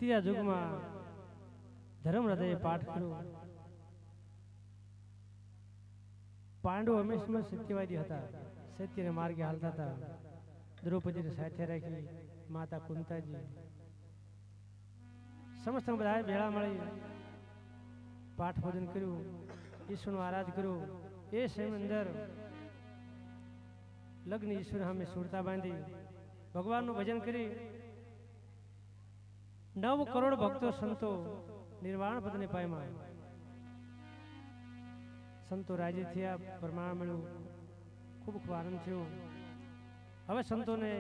ત્રીજા યુગમાં ધર્મ હૃદય પાઠ કર્યો. પાંડવો હંમેશા સત્યવાદી હતા, સત્યને માર્ગે હાલતા હતા. દ્રૌપદીને સાથે રાખી માતા કુંતાજી સમસ્ત બધા ભેળા મળી પાઠ ભોજન કર્યું, ઈશ્વરનું આરાધ કર્યું. એ સમય અંદર લગ્ન ઈશ્વર સામે સુરતા બાંધી ભગવાનનું ભજન કરી 9 કરોડ ભક્તો સંતો નિર્વાણ પદને પામ્યા. સંતો રાજી થયા, પ્રમાણ મળ્યું, ખૂબ ખૂબ આનંદ થયો. હવે સંતોને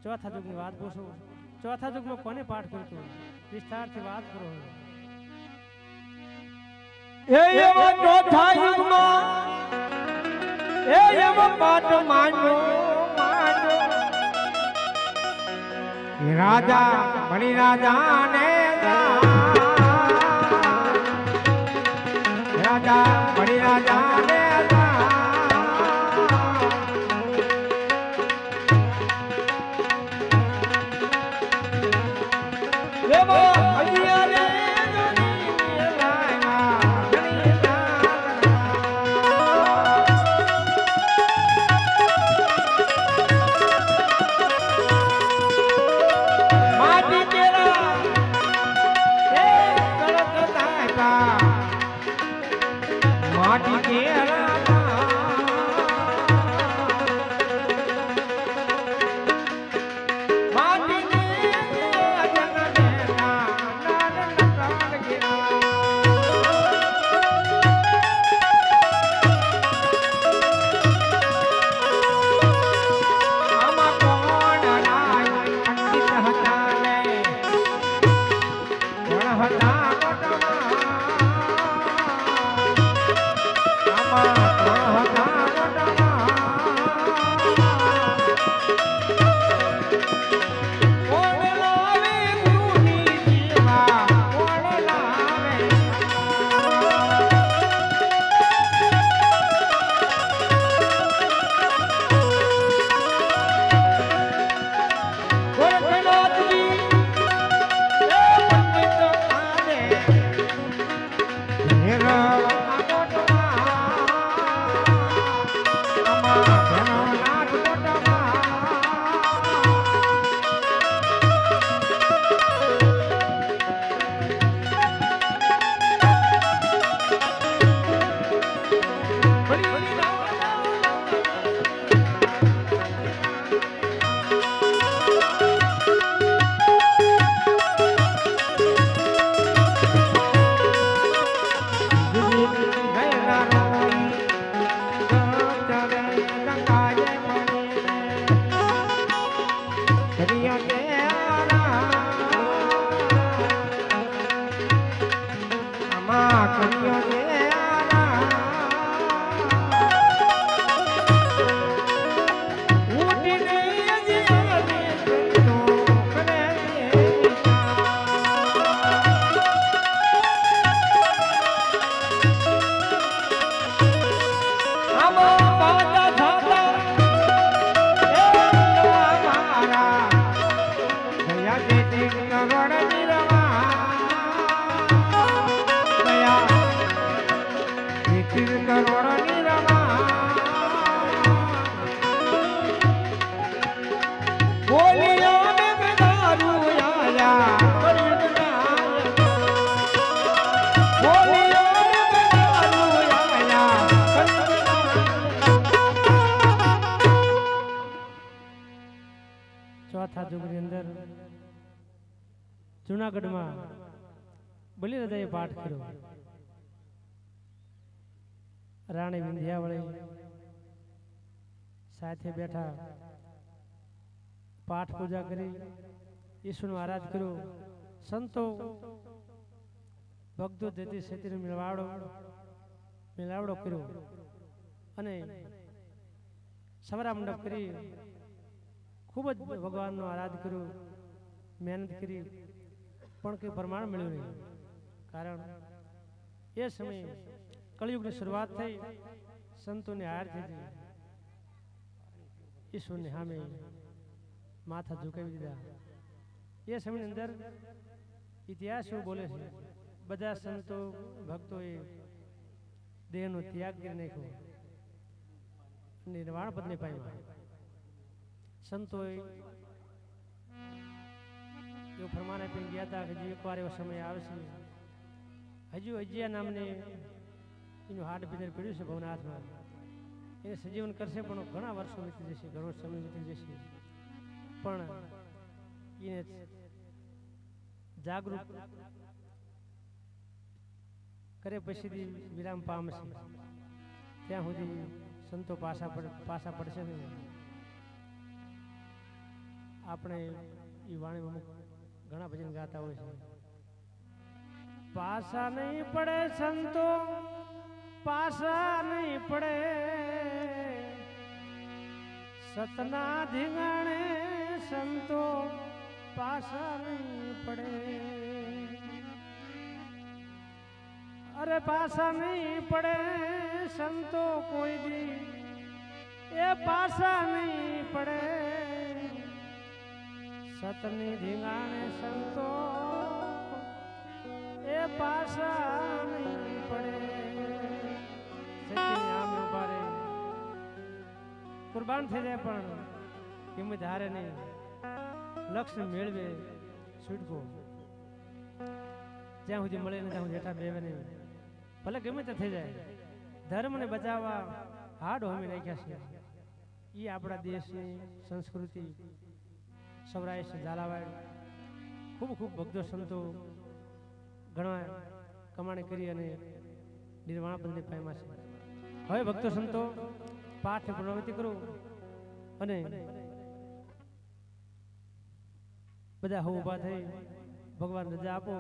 ચોથા યુગની વાત પૂછો. ચોથા યુગમાં કોને પાઠ કરતો વિસ્તારથી વાત કરો. એવા ચોથા યુગમાં એવો પાઠ માનો રાજા બની રાજા ને રાજા બની રાજા ને ચોથા યુગની અંદર જૂનાગઢમાં બલિરાજાએ પાઠ કર્યો. રાણી વિંધ્યાવળી સાથે બેઠા પાઠ પૂજા કરી, ઈશ્વરનું આરાધ કર્યું. સંતો ભક્તો જતી સેતીનો મેળાવડો કર્યો અને સમરા મંડપ કરી ખૂબ જ ભગવાનનો આરાધ કર્યો, મહેનત કરી, પણ કંઈ પ્રમાણ મળ્યું નહીં. કારણ એ સમયે કળિયુગની શરૂઆત થઈ, સંતોને હાર થઈ હતી. ઈશ્વરની સામે માથા ઝુકાવી દીધા. એ સમયની અંદર ઇતિહાસ એવું બોલે છે બધા સંતો ભક્તોએ દેહનો ત્યાગ કરી નાખ્યો, નિર્વાણ પદને પામ્યા. સંતોએ એવું ફરમાન આપીને ગયા હતા કે હજુ એકવાર એવો સમય આવશે, હજુ અજિયા નામને એનું હાડ ભીતર પીડ્યું છે ભવનાથમાં, એને સજીવન કરશે પણ ઘણા વર્ષો વીતી જશે, ઘણો સમય વીતી જશે, પણ એને જાગૃત કરે પછીથી વિરામ પામશે. ત્યાં સુધી સંતો પાછા પડશે નહીં. આપણે એ વાણીમાં અમુક ઘણા ભજન ગાતા હોય છે. પાછા નહીં પડે સંતો, પાછા નહીં પડે, સતના ધીંગાણે સંતો પાછા નહીં પડે. અરે પાછા નહીં પડે સંતો કોઈ દી, એ પાછા નહીં પડે, સતની ધીંગાણે સંતો એ પાછા નહીં પડે. સત્યની આમ ઉભા રહે, કુરબાન થઈ જાય પણ કિંમત હારે નહીં, લક્ષ્ય મેળવે છૂટકો, જ્યાં સુધી મળે ને ત્યાં સુધી હેઠા બેવે નહીં, ભલે ગમે તે થઈ જાય. ધર્મને બચાવવા હાડ હોમી નાખ્યા છે. એ આપણા દેશની સંસ્કૃતિ સૌરાષ્ટ્ર ઝાલાવાડ ખૂબ ખૂબ ભક્તો સંતો ઘણા કમાણી કરી અને નિર્વાણ પદને પામ્યા છે. હવે ભક્તો સંતો પાઠની પ્રવૃત્તિ કરો અને બધા હવ ઊભા થઈ ભગવાન રજા આપો.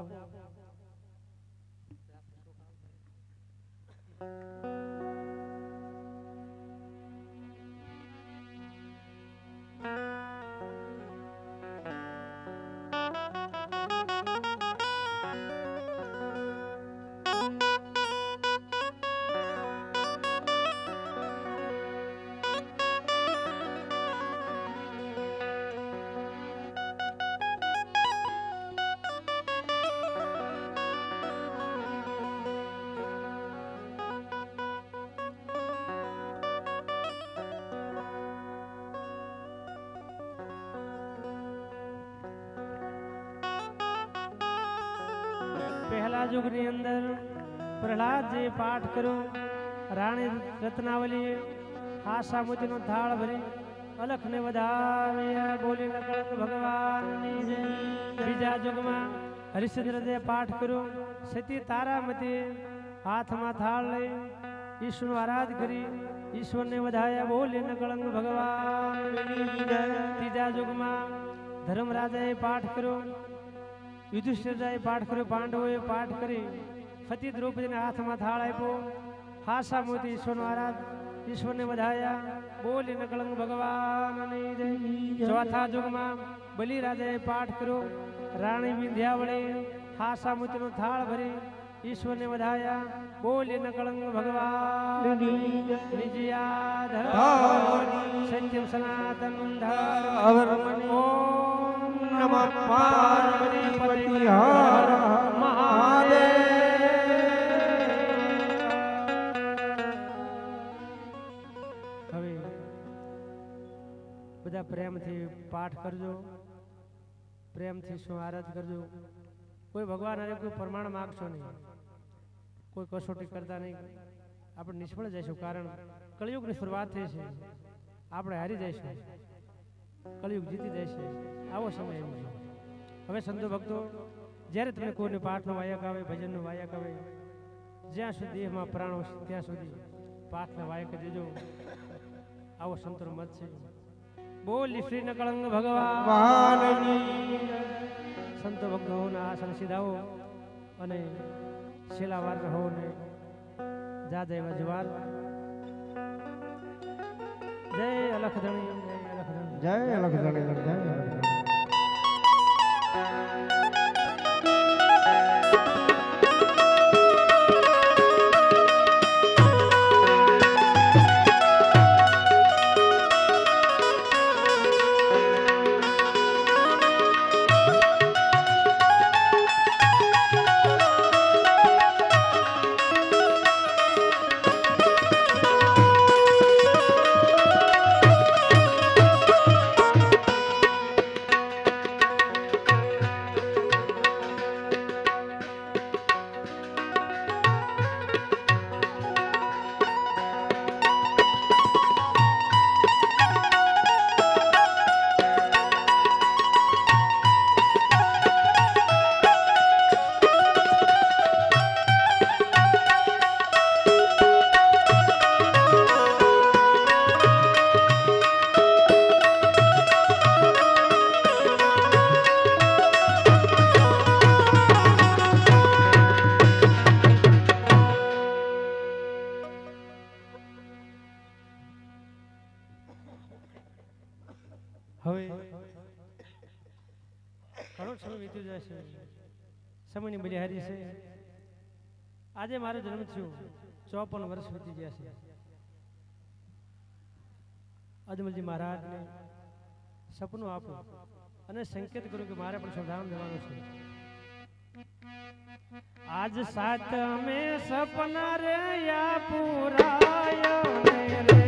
પહેલા યુગની અંદર પ્રહલાદજી પાઠ કર્યો, રાણી રત્નાવલી આશા મોતીનો થાળ ભરી અલખને વધાવ્યા, બોલી નકળંગ ભગવાનની જય. બીજા યુગમાં હરિશ્ચંદ્રજીએ પાઠ કર્યો, સતી તારામતી હાથમાં થાળ લઈ ઈશ્વરનો આરાધ કરી ઈશ્વરને વધાયા, બોલી નકળંગ ભગવાનની જય. ત્રીજા યુગમાં ધર્મરાજાએ પાઠ કર્યો, યુધિષ્ઠિરજીએ પાઠ કર્યો, પાંડવોએ પાઠ કરી સતી દ્રૌપદીના હાથમાં થાળ આપ્યો, હાસા મોતી ઈશ્વરનો આરાધ ઈશ્વરને વધાયા, બોલી નકળંગ ભગવાનની જય. ચોથા યુગમાં બલિરાજાએ પાઠ કર્યો, રાણી વિંધ્યાવળી હાસા મોતીનો થાળ ભરી ઈશ્વરને વધાયા, બોલી નકળંગ ભગવાનની જય. સત્યમ સનાતન ધર્મ. ઓમ નમઃ પાર્વતી પતિ હર મહાદેવ. હવે બધા પ્રેમથી પાઠ કરજો, પ્રેમથી શું આરાધ કરજો. કોઈ ભગવાન હારે કોઈ પ્રમાણ માગશો નહીં, કોઈ કસોટી કરતા નહીં. આપણે નિષ્ફળ જઈશું, કારણ કળિયુગની શરૂઆત થઈ છે, આપણે હારી જઈશું, કળિયુગ જીતી જશે. આવો સમય એમ છે. હવે સંતો ભક્તો, જ્યારે તમે કોઈને પાઠનો વાયક આવે, ભજનનો વાયક આવે, જ્યાં સુધી દેહમાં પ્રાણો ત્યાં સુધી પાઠના વાયક દેજો, આવો સંતોનો મત છે. બોલી શ્રી નકળંગ ભગવાન. સંતો ભક્તો હોના આસન સીધાઓ અને છેલ્લા વાર હો ને જાદે જવાર. જય અલખધણી, જય અલખધણી, જય અલખધણી, જય અલખધણી. થોડોક સમય વીતી જશે, સમયની બલિહારી છે. આજે મારો જન્મ થયો, 54 વર્ષ વીતી ગયા છે. અજમલજી મહારાજને સપનું આપો અને સંકેત કર્યું કે મારે પણ સૌધામ જવાનું છે. આજ સાત મે સપના રે યા પુરાયો ને રે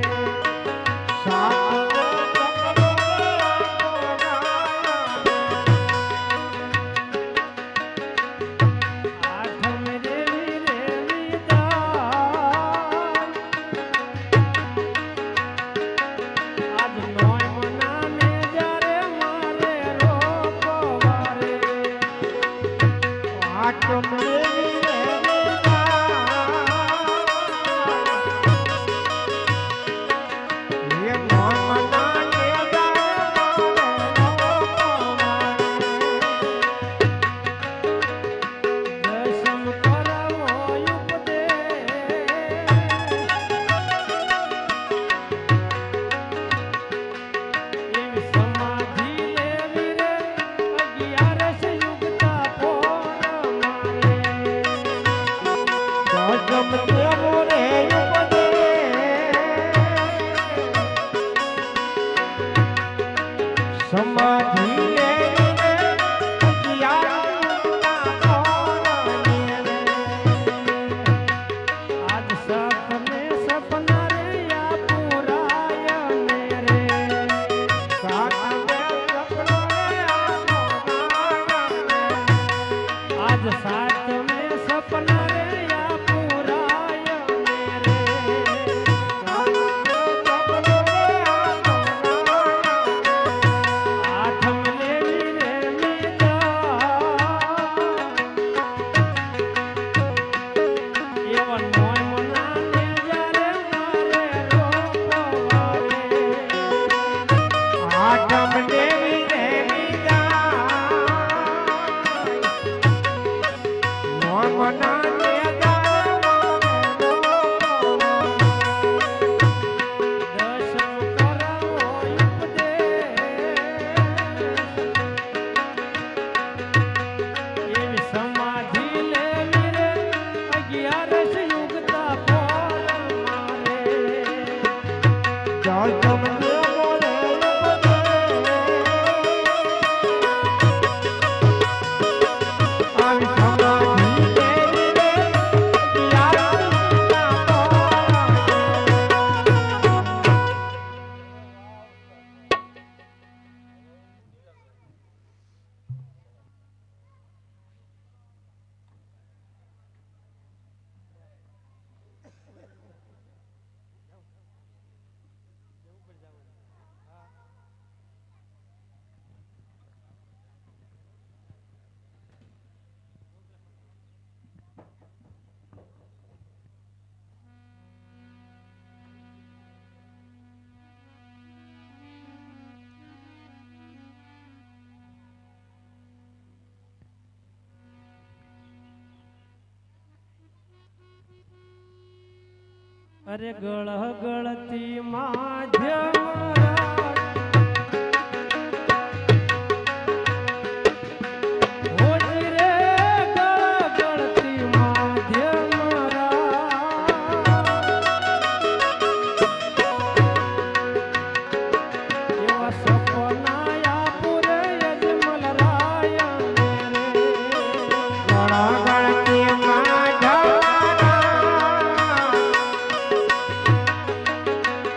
અરે ગળ ગળતી માધ્યમ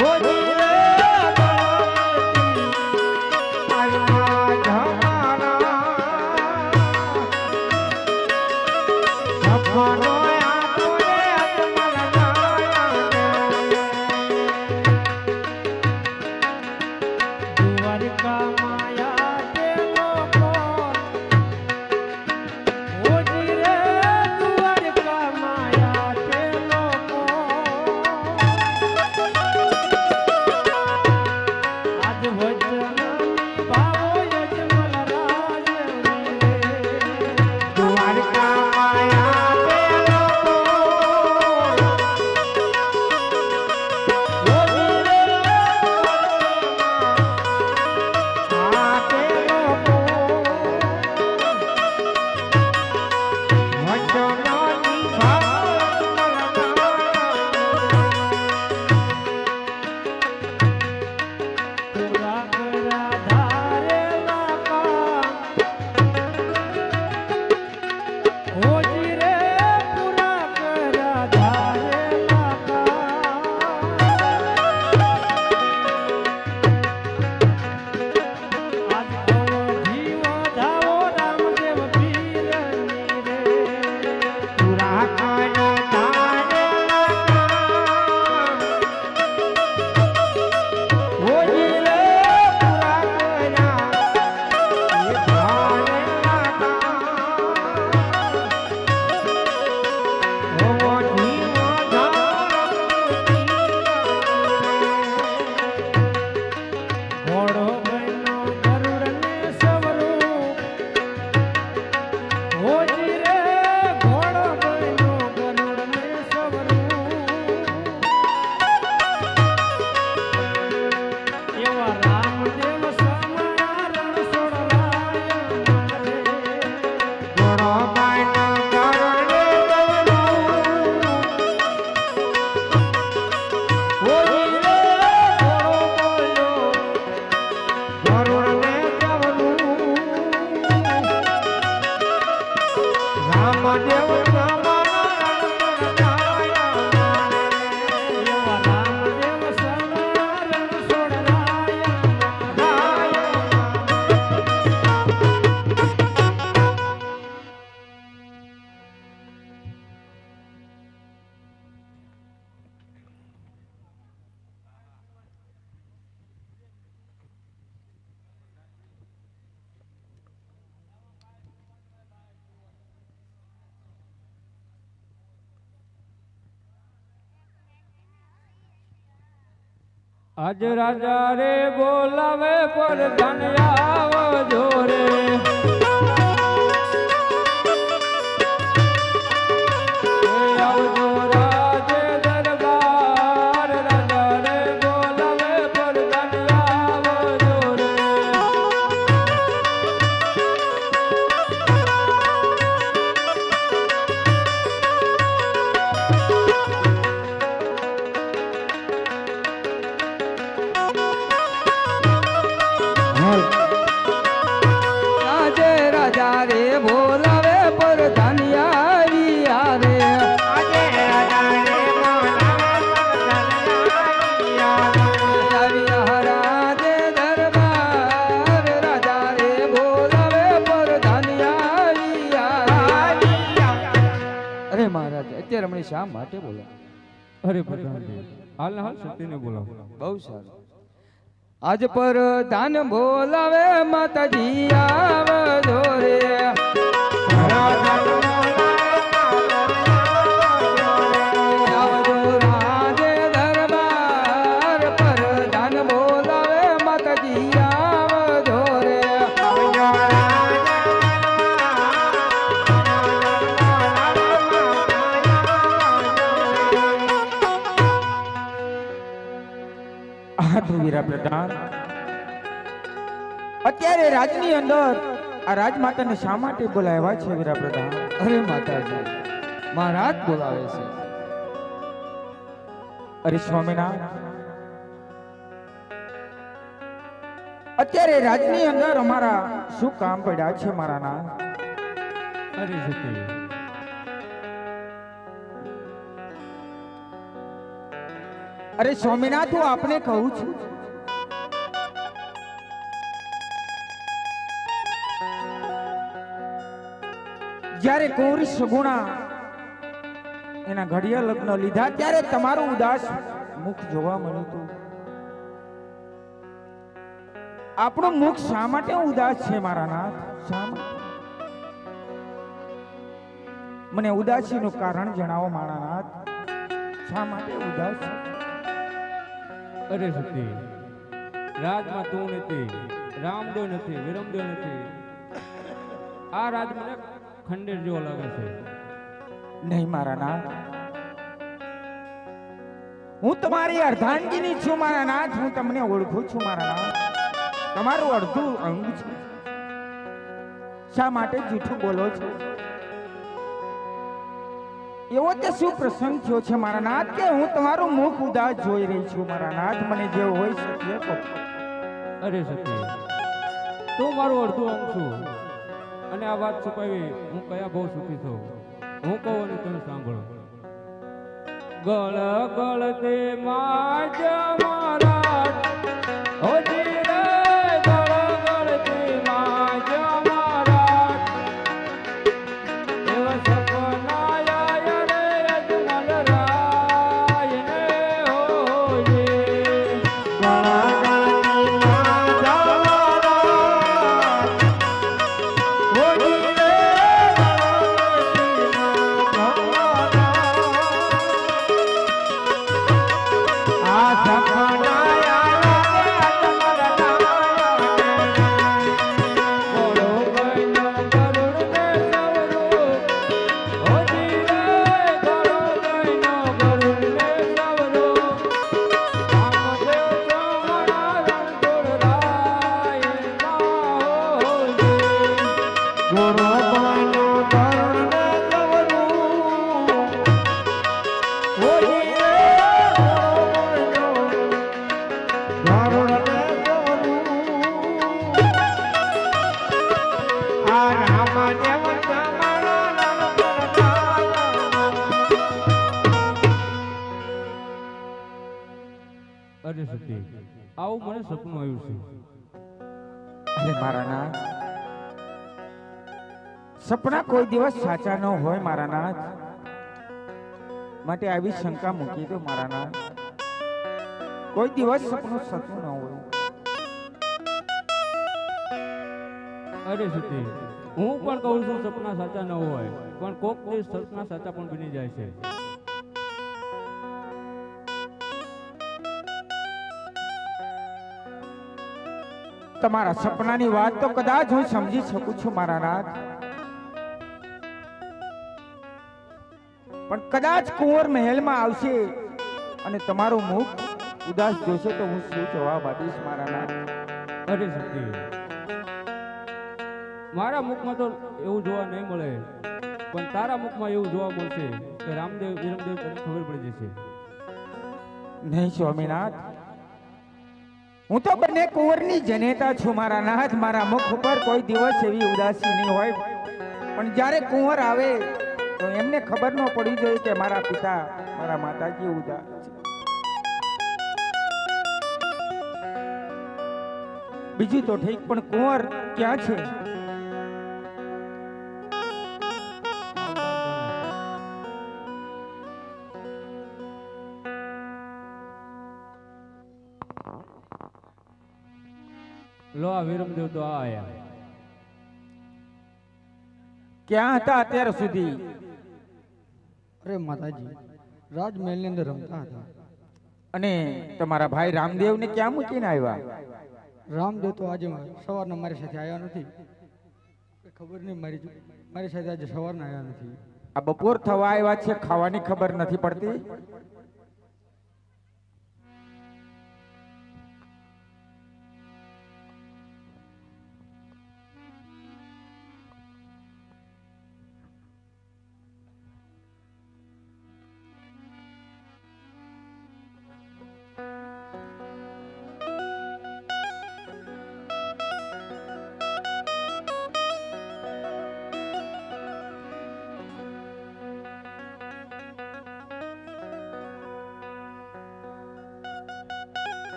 Oh, રામદેવ એવા રામદેવ સરણ છોડરાય આજ રાજા રે બોલાવે પર ધન આવજો રે આવજો રાજે દરબાર રાજા રે બોલાવે પર ધન આવજો રે આજે રાજા રે બોલાવે પર ધનિયા રે આજે રાજા રે રાજે દરબાર રાજા રે બોલાવે પર ધનિયા અરે મહારાજ અત્યારે હમણાં શા માટે બોલા અરે પ્રધાનજી હાલ હાલ સતીને બોલાવો બહુ સારું આજ પર ધાન બોલાવે માતાજી આવજો રે આવજો રાજે દરબાર પર ધાન બોલાવે માતાજી આવજો રે વીરા પ્રધાન અત્યારે રાજની અંદર આ રાજમાતાને શા માટે બોલાવ્યા છે વીરા પ્રધાન અરે માતાજી મહારાજ બોલાવે છે અરે સ્વામિનાથ અત્યારે રાજની અંદર અમારા શું કામ પડ્યા છે મારા ના અરે સતી અરે સ્વામિનાથ હું આપને કહું છું જ્યારે કૌરી સગુણા એના ઘડિયા લગ્ન લીધા ત્યારે તમારું ઉદાસ મુખ જોવા મળ્યું હતું આપણું મુખ શા માટે ઉદાસ છે મારા નાથ શા માટે મને ઉદાસીનું કારણ જણાવો મારા નાથ શા માટે ઉદાસ છે અરે સતી રાજમાં તું નથી રામદેવ નથી વિરમદેવ નથી આ રાજ મને ખંડેર જેવો લાગે છે નહીં મારા નાથ હું તમારી અર્ધાંગીની છું મારા નાથ હું તમને ઓળખું છું મારા નાથ તમારું અડધું અંગ છે શા માટે જૂઠું બોલો છો એવો તે શું પ્રસંગ થયો છે મારા નાથ કે હું તમારું મુખ ઉદાસ જોઈ રહી છું મારા નાથ મને જે હોય શકે કહો. અરે સતી તું મારું અડધું અંગ છું અને આ વાત છુપાવી હું કયા બહુ સુખી છું હું કહું અને તમે સાંભળો ગળ ગળ તે માજ મારા હોજી રે ગળ ગળ તે માજ મારા એવા સપનાયા રે અજમલ રાય ને હોજે અરે સતી, આવું મને સપનું આવ્યું છે. અરે મારા નાથ, સપના કોઈ દિવસ સાચા ન હોય મારા નાથ, માટે આવી શંકા મૂકી દો મારા નાથ. કોઈ દિવસ સપનું સાચું ન હોય. અરે સતી, હું પણ કહું છું સપના સાચા ન હોય, પણ કોક દિવસ સપના સાચા પણ બની જાય છે. તમારા સપનાની વાત તો કદાચ હું સમજી શકું છું મારા નાથ, પણ કદાચ કુંવર મહેલમાં આવશે અને તમારું મુખ ઉદાસ જોશે તો હું શું જવાબ આપીશ મારા નાથ? અરે સતી, મારા મુખમાં તો એવું જોવા નહીં મળે, પણ તારા મુખમાં એવું જોવા મળશે કે રામદેવ વિરમદેવ તને ખબર પડી જશે. નહીં સ્વામીનાથ, હું તો બંને કુંવરની જનેતા છું મારા નાથ. મારા મુખ ઉપર કોઈ દિવસ એવી ઉદાસી નહીં હોય, પણ જ્યારે કુંવર આવે તો એમને ખબર ન પડી જોઈએ કે મારા પિતા મારા માતાજી ઉદાસ છે. બીજું તો ઠીક, પણ કુંવર ક્યાં છે? લો આ વિરમદેવ તો આ આયા. ક્યાં હતા અત્યાર સુધી? અરે માતાજી, રાજમહેલની અંદર રમતા હતા. અને તમારા ભાઈ રામદેવને ક્યાં મૂકીને આવ્યા? રામદેવ તો આજે સવારના મારી સાથે આવ્યા નથી. ખબર નહીં, મારી સાથે આજે સવારના આવ્યા નથી. આ બપોર થવા આવ્યા છે, ખાવાની ખબર નથી પડતી?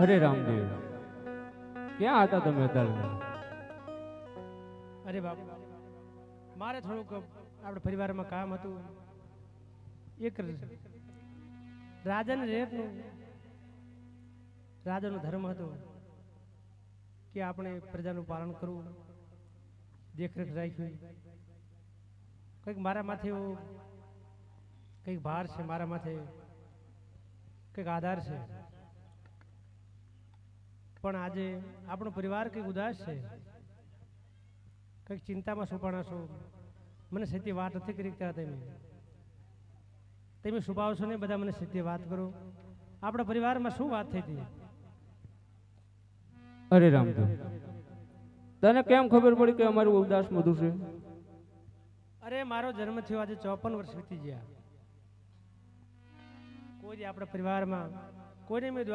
અરે રામદેવ, ક્યાં હતા તમે અત્યારે? અરે બાપ, મારે થોડુંક આપણે પરિવારમાં કામ હતું. એક રાજાને રેતનું રાજાનો ધર્મ હતો કે આપણે પ્રજાનું પાલન કરવું, દેખરેખ રાખવી. કંઈક મારા માથે એવો કંઈક ભાર છે, મારા માથે કંઈક આધાર છે. પણ આજે આપણો પરિવાર કંઈક ઉદાસ છે, કંઈક ચિંતામાં છુપાણા છો. મને સીધી વાત નથી કરી શકતા. તમે છુપાવશો ને બધા, મને સીધી વાત કરો. આપણા પરિવારમાં શું વાત થઈ હતી? અરે રામદેવ, તને કેમ ખબર પડી કે અમારું ઉદાસ મધુ છે? અરે મારો જન્મ થયો આજે 54 વર્ષ વીતી ગયા. કોઈ આપણા પરિવારમાં કોઈને મેં